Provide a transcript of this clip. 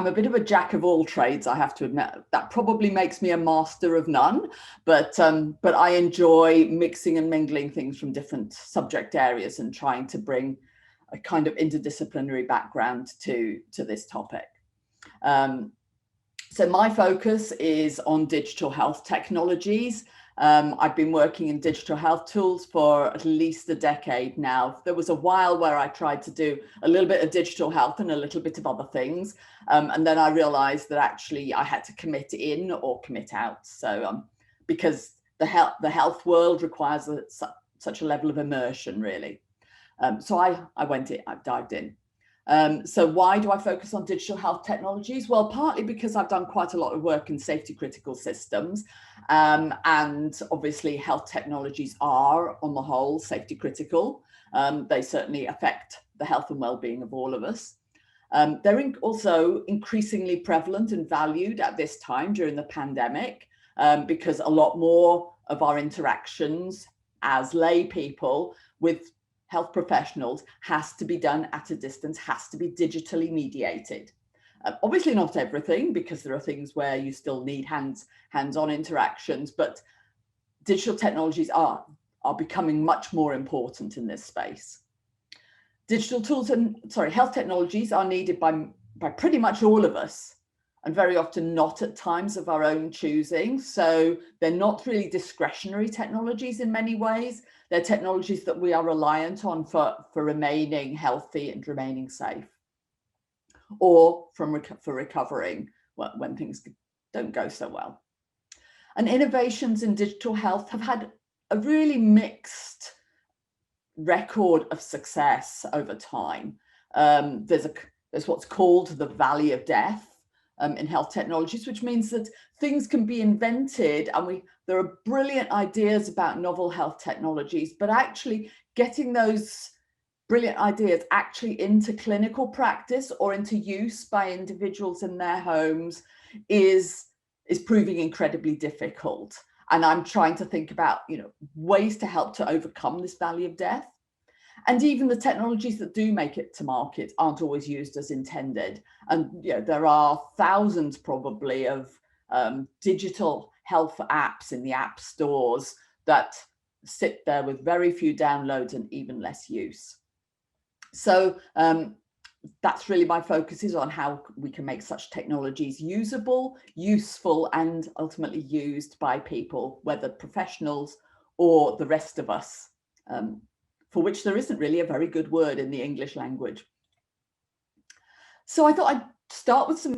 I'm a bit of a jack of all trades, I have to admit. That probably makes me a master of none, but I enjoy mixing and mingling things from different subject areas and trying to bring a kind of interdisciplinary background to this topic. So my focus is on digital health technologies. I've been working in digital health tools for at least a decade now. There was a while where I tried to do a little bit of digital health and a little bit of other things. And then I realized that actually I had to commit in or commit out. So because the health world requires such a level of immersion, really. So I dived in. So why do I focus on digital health technologies? Well, partly because I've done quite a lot of work in safety critical systems, and obviously health technologies are, on the whole, safety critical. They certainly affect the health and well-being of all of us. They're also increasingly prevalent and valued at this time during the pandemic, because a lot more of our interactions as lay people with health professionals has to be done at a distance, has to be digitally mediated. Obviously not everything, because there are things where you still need hands-on interactions, but digital technologies are becoming much more important in this space. Digital tools health technologies are needed by pretty much all of us, and very often not at times of our own choosing. So they're not really discretionary technologies in many ways. They're technologies that we are reliant on for remaining healthy and remaining safe, or for recovering when things don't go so well. And innovations in digital health have had a really mixed record of success over time. There's what's called the valley of death in health technologies, which means that things can be invented and there are brilliant ideas about novel health technologies, but actually getting those brilliant ideas actually into clinical practice or into use by individuals in their homes is proving incredibly difficult. And I'm trying to think about, ways to help to overcome this valley of death. And even the technologies that do make it to market aren't always used as intended. And there are thousands probably of digital health apps in the app stores that sit there with very few downloads and even less use. So that's really my focus, is on how we can make such technologies usable, useful, and ultimately used by people, whether professionals or the rest of us, for which there isn't really a very good word in the English language. So I thought I'd start with some